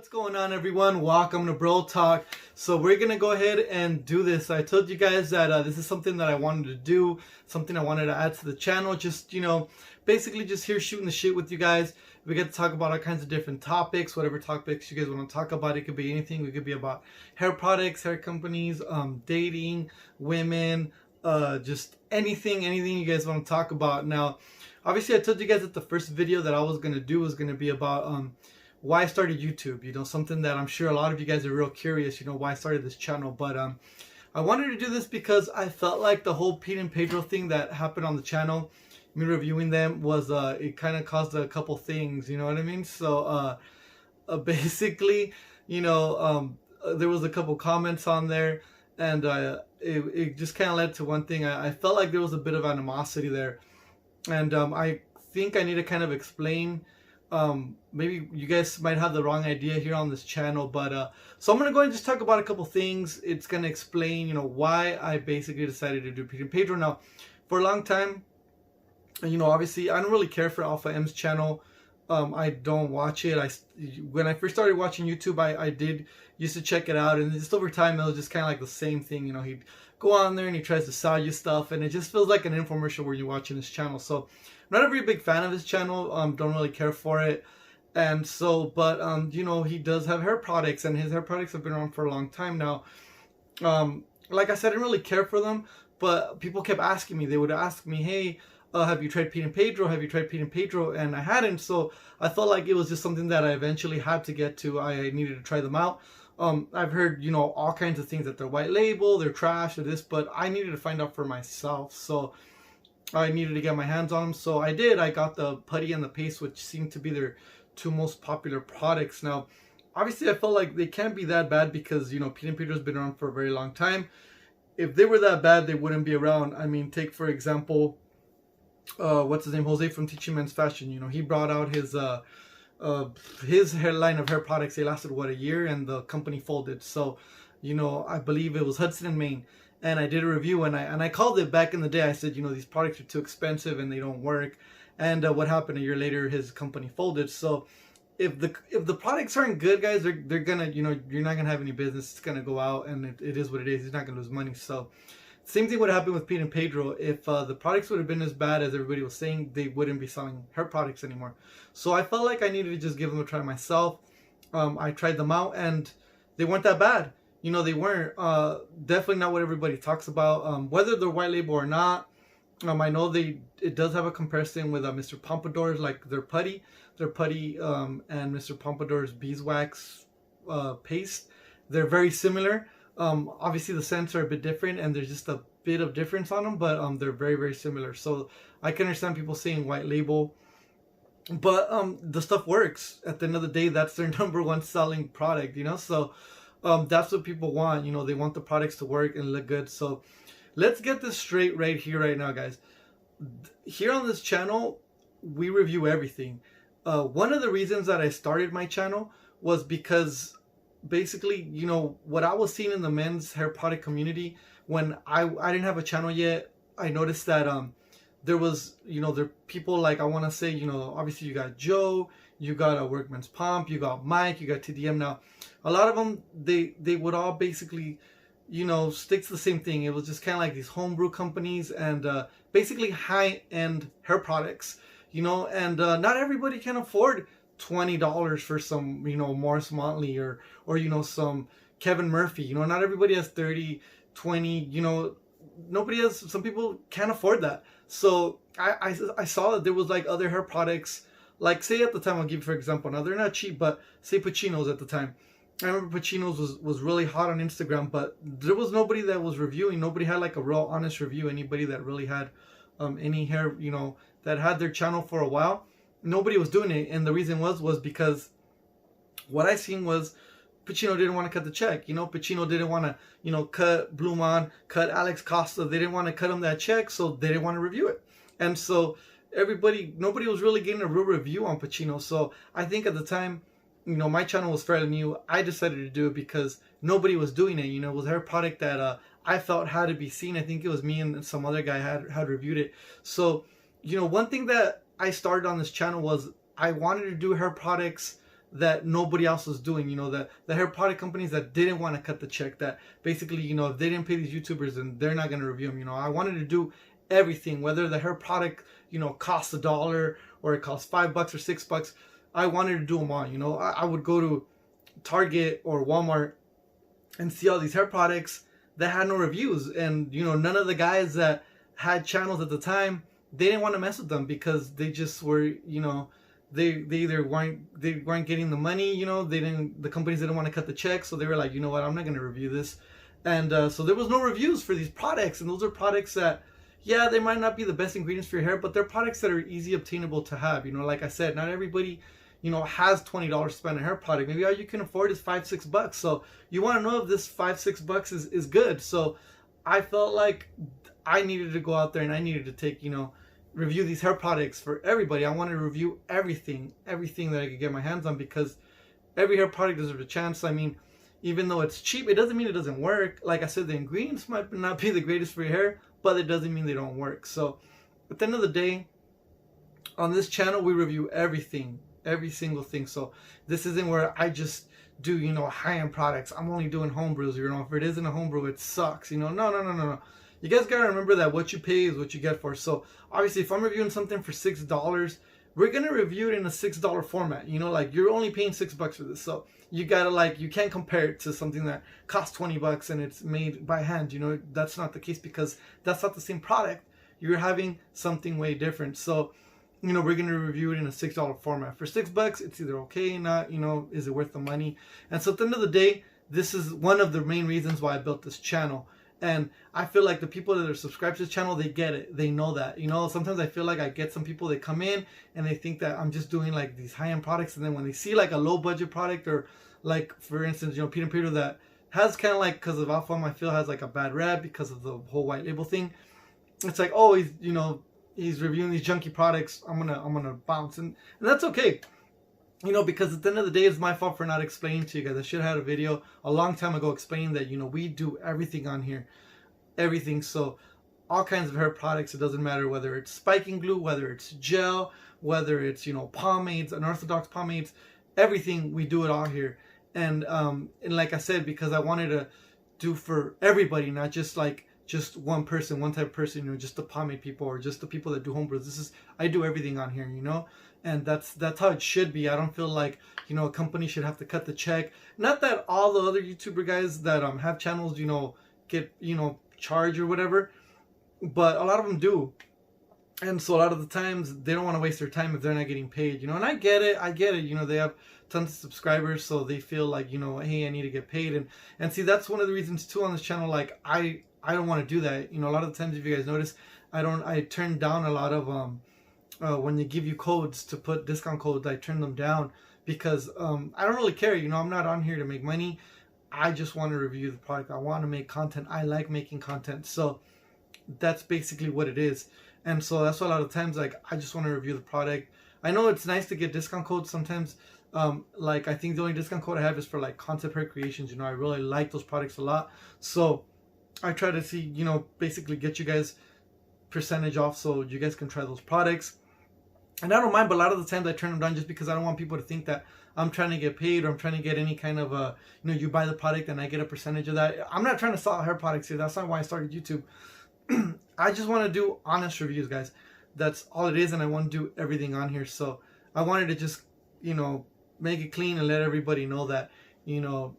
What's going on, everyone? Welcome to Bro Talk. So we're gonna go ahead and do this. I told you guys that this is something that I wanted to do, something I wanted to add to the channel. Just, basically just here shooting the shit with you guys. We get to talk about all kinds of different topics, whatever topics you guys want to talk about. It could be anything. It could be about hair products, hair companies, dating, women, just anything you guys want to talk about. Now, obviously I told you guys that the first video that I was gonna do was gonna be about why I started YouTube, something that I'm sure a lot of you guys are real curious, why I started this channel. But I wanted to do this because I felt like the whole Pete and Pedro thing that happened on the channel, me reviewing them, was it kind of caused a couple things, you know what I mean? So basically, there was a couple comments on there, and it just kind of led to one thing. I felt like there was a bit of animosity there, and I think I need to kind of explain. Maybe you guys might have the wrong idea here on this channel, but so I'm gonna go ahead and just talk about a couple things. It's gonna explain, why I basically decided to do Pete and Pedro. Now, for a long time, obviously I don't really care for Alpha M's channel. I don't watch it. When I first started watching YouTube, I did used to check it out, and just over time it was just kind of like the same thing. He'd go on there and he tries to sell you stuff, and it just feels like an infomercial where you're watching his channel. So I'm not a very big fan of his channel. Don't really care for it. And so, but he does have hair products, and his hair products have been around for a long time now. Like I said, I didn't really care for them, but people kept asking me. They would ask me, hey, have you tried Pete and Pedro? Have you tried Pete and Pedro? And I hadn't, so I felt like it was just something that I eventually had to get to. I needed to try them out. I've heard, all kinds of things, that they're white label, they're trash, or this, but I needed to find out for myself. So I needed to get my hands on them. So I did. I got the putty and the paste, which seemed to be their two most popular products. Now, obviously I felt like they can't be that bad because, Pete and Pedro's been around for a very long time. If they were that bad, they wouldn't be around. I mean, take for example, what's his name, Jose from Teaching Men's Fashion. He brought out his line of hair products. They lasted a year, and the company folded. So I believe it was Hudson and Maine, and I did a review, and I called it back in the day. I said, these products are too expensive and they don't work. And what happened? A year later, his company folded. So if the products aren't good, guys, they're gonna, you're not gonna have any business. It's gonna go out, and it is what it is. He's not gonna lose money. So same thing would happen with Pete and Pedro. If the products would have been as bad as everybody was saying, they wouldn't be selling hair products anymore. So I felt like I needed to just give them a try myself. I tried them out, and they weren't that bad. They weren't. Definitely not what everybody talks about. Whether they're white label or not, I know it does have a comparison with Mr. Pompadour's, like their putty, and Mr. Pompadour's beeswax paste. They're very similar. Obviously the scents are a bit different, and there's just a bit of difference on them, but they're very, very similar. So I can understand people saying white label, but the stuff works. At the end of the day, that's their number one selling product, so that's what people want. They want the products to work and look good. So let's get this straight right here, right now, guys. Here on this channel, we review everything. One of the reasons that I started my channel was because basically, what I was seeing in the men's hair product community, when I didn't have a channel yet, I noticed that there was, there people like, I want to say, obviously you got Joe, you got a Workman's Pump, you got Mike, you got TDM. Now, a lot of them, they would all basically, stick to the same thing. It was just kind of like these homebrew companies, and basically high-end hair products, and not everybody can afford $20 for some, Morris Motley or some Kevin Murphy. Not everybody has 30, 20, nobody has, some people can't afford that. So I saw that there was like other hair products, like say at the time, I'll give you for example, now they're not cheap, but say Pacino's at the time. I remember Pacino's was really hot on Instagram, but there was nobody that was reviewing. Nobody had like a real honest review. Anybody that really had any hair, that had their channel for a while, nobody was doing it. And the reason was because what I seen was Pacino didn't want to cut the check. Pacino didn't want to, cut Bluman, cut Alex Costa. They didn't want to cut him that check, so they didn't want to review it. And so nobody was really getting a real review on Pacino. So I think at the time, my channel was fairly new. I decided to do it because nobody was doing it. It was a hair product that I felt had to be seen. I think it was me and some other guy had reviewed it. So, one thing that I started on this channel was I wanted to do hair products that nobody else was doing. You know, the hair product companies that didn't want to cut the check, that basically, you know, if they didn't pay these YouTubers, then they're not going to review them. You know, I wanted to do everything, whether the hair product, you know, costs $1 or it costs $5 or $6. I wanted to do them all. You know, I would go to Target or Walmart and see all these hair products that had no reviews, and you know, none of the guys that had channels at the time, they didn't want to mess with them because they just were, you know, they either weren't getting the money, you know, the companies didn't want to cut the check, so they were like, you know what, I'm not going to review this. And so there was no reviews for these products, and those are products that, yeah, they might not be the best ingredients for your hair, but they're products that are easy obtainable to have. You know, like I said, not everybody, you know, has $20 to spend on a hair product. Maybe all you can afford is $5-6. So you want to know if this $5-6 is good. So I felt like I needed to go out there and I needed to take, you know, review these hair products for everybody. I wanted to review everything that I could get my hands on, because every hair product deserves a chance. I mean, even though it's cheap, it doesn't mean it doesn't work. Like I said, the ingredients might not be the greatest for your hair, but it doesn't mean they don't work. So at the end of the day, on this channel, we review everything, every single thing. So this isn't where I just do, you know, high-end products. I'm only doing homebrews. You know, if it isn't a homebrew, it sucks. You know, no. You guys gotta remember that what you pay is what you get for. So obviously, if I'm reviewing something for $6, we're gonna review it in a $6 format. You know, like you're only paying $6 for this, so you gotta, like, you can't compare it to something that costs $20 and it's made by hand. You know, that's not the case, because that's not the same product. You're having something way different. So, you know, we're gonna review it in a $6 format. For $6, it's either okay or not. You know, is it worth the money? And so at the end of the day, this is one of the main reasons why I built this channel. And I feel like the people that are subscribed to this channel, they get it. They know that. You know, sometimes I feel like I get some people that come in and they think that I'm just doing like these high-end products. And then when they see like a low-budget product, or like, for instance, you know, Pete Pedro, that has kind of like, because of Alpha, I feel has like a bad rep because of the whole white label thing. It's like, oh, he's, you know, he's reviewing these junky products. I'm gonna bounce. And that's okay. You know, because at the end of the day, it's my fault for not explaining to you guys. I should have had a video a long time ago explaining that, you know, we do everything on here. Everything. So all kinds of hair products. It doesn't matter whether it's spiking glue, whether it's gel, whether it's, you know, pomades, unorthodox pomades, everything, we do it all here. And like I said, because I wanted to do for everybody, not just like just one person, one type of person, you know, just the pomade people or just the people that do homebrews. I do everything on here, you know. And that's how it should be. I don't feel like, you know, a company should have to cut the check. Not that all the other YouTuber guys that have channels, you know, get, you know, charge or whatever, but a lot of them do. And so a lot of the times they don't want to waste their time if they're not getting paid, you know. And I get it. You know, they have tons of subscribers, so they feel like, you know, hey, I need to get paid. And see, that's one of the reasons too on this channel. Like I don't want to do that. You know, a lot of the times, if you guys notice, I turn down a lot of when they give you codes to put discount codes, I turn them down, because I don't really care. You know, I'm not on here to make money. I just want to review the product. I want to make content. I like making content. So that's basically what it is. And so that's why a lot of times, like, I just want to review the product. I know it's nice to get discount codes sometimes. Like, I think the only discount code I have is for like concept hair creations. You know, I really like those products a lot. So I try to see, you know, basically get you guys percentage off so you guys can try those products. And I don't mind, but a lot of the times I turn them down just because I don't want people to think that I'm trying to get paid or I'm trying to get any kind of you know, you buy the product and I get a percentage of that. I'm not trying to sell hair products here. That's not why I started YouTube. I just want to do honest reviews, guys. That's all it is, and I want to do everything on here. So I wanted to just, you know, make it clean and let everybody know that, you know,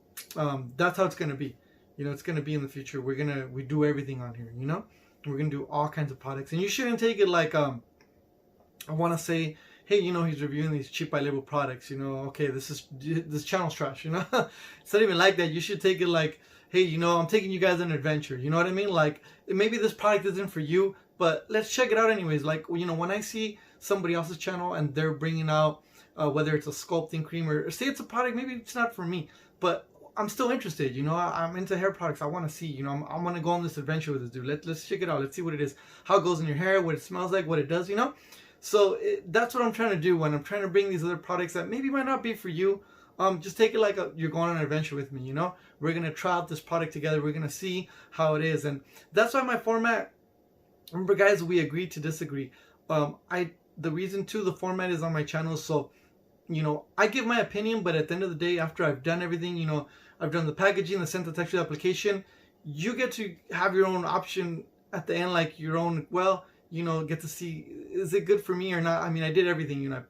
that's how it's going to be. You know, it's going to be in the future. We do everything on here, you know. We're going to do all kinds of products. And you shouldn't take it like, I want to say, hey, you know, he's reviewing these cheap by label products, you know, okay, this channel's trash, you know. It's not even like that. You should take it like, hey, you know, I'm taking you guys on an adventure, you know what I mean? Like, maybe this product isn't for you, but let's check it out anyways. Like, you know, when I see somebody else's channel and they're bringing out, whether it's a sculpting cream or say it's a product, maybe it's not for me, but I'm still interested, you know. I'm into hair products. I want to see, you know, I want to go on this adventure with this dude. Let's check it out. Let's see what it is, how it goes in your hair, what it smells like, what it does, you know. So that's what I'm trying to do when I'm trying to bring these other products that maybe might not be for you. Just take it like you're going on an adventure with me, you know. We're going to try out this product together. We're going to see how it is. And that's why my format, remember guys, we agreed to disagree. The reason too, the format is on my channel. So I give my opinion, but at the end of the day, after I've done everything, I've done the packaging, the scent detection application, you get to have your own option at the end, like your own, get to see, is it good for me or not? I mean, I did everything, I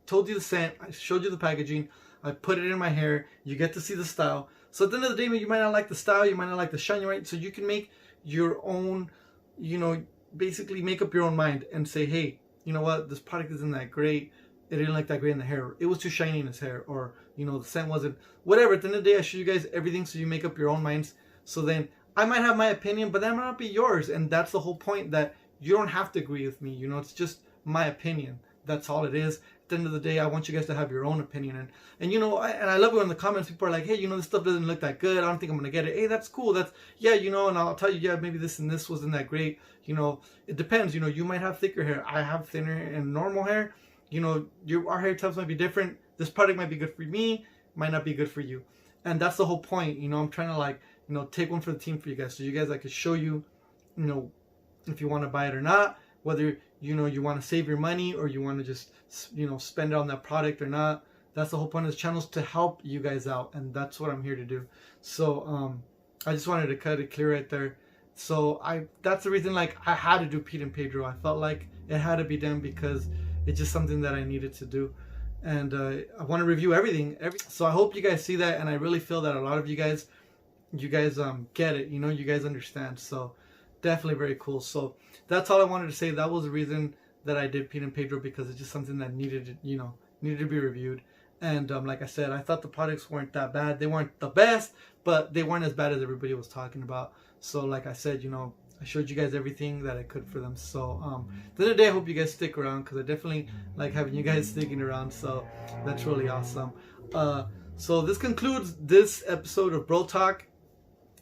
told you the scent, I showed you the packaging, I put it in my hair, you get to see the style. So at the end of the day, you might not like the style, you might not like the shine, right? So you can make your own, basically make up your own mind and say, hey, you know what, this product isn't that great. It didn't look that great in the hair. It was too shiny in his hair, or the scent wasn't, whatever. At the end of the day, I show you guys everything so you make up your own minds. So then I might have my opinion, but that might not be yours. And that's the whole point, that you don't have to agree with me. It's just my opinion. That's all it is. At the end of the day, I want you guys to have your own opinion. And I love it when in the comments people are like, hey, this stuff doesn't look that good. I don't think I'm going to get it. Hey, that's cool. That's, and I'll tell you, yeah, maybe this and this wasn't that great. It depends. You might have thicker hair. I have thinner and normal hair. Our hair types might be different. This product might be good for me, might not be good for you. And that's the whole point. I'm trying to take one for the team for you guys. So you guys, I could show you, if you want to buy it or not, whether, you want to save your money or you want to just, spend it on that product or not. That's the whole point of this channel, is to help you guys out. And that's what I'm here to do. So, I just wanted to cut it clear right there. So that's the reason, I had to do Pete and Pedro. I felt like it had to be done because it's just something that I needed to do. And I want to review everything. So I hope you guys see that, and I really feel that a lot of you guys get it. You guys understand. So definitely very cool. So that's all I wanted to say. That was the reason that I did Pete and Pedro, because it's just something that needed to be reviewed. And like I said, I thought the products weren't that bad. They weren't the best, but they weren't as bad as everybody was talking about. So like I said, I showed you guys everything that I could for them. So at the end of the day, I hope you guys stick around, because I definitely like having you guys sticking around. So that's really awesome. So this concludes this episode of Bro Talk.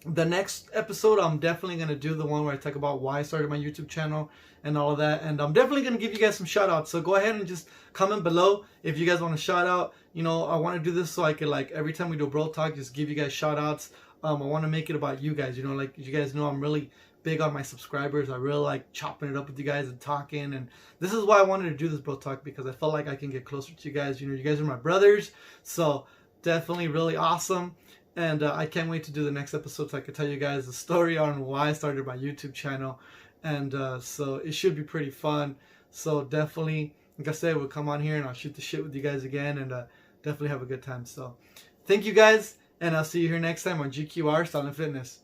The next episode, I'm definitely going to do the one where I talk about why I started my YouTube channel and all of that. And I'm definitely going to give you guys some shout outs. So go ahead and just comment below if you guys want to shout out. I want to do this so I could, every time we do Bro Talk, just give you guys shout outs. I want to make it about you guys. Like you guys know, I'm really big on my subscribers. I really like chopping it up with you guys and talking. And this is why I wanted to do this Bro Talk, because I felt like I can get closer to you guys. You guys are my brothers. So definitely really awesome. And I can't wait to do the next episode so I can tell you guys the story on why I started my YouTube channel. And so it should be pretty fun. So definitely, like I said, we'll come on here and I'll shoot the shit with you guys again, and definitely have a good time. So thank you guys, and I'll see you here next time on GQR Style and Fitness.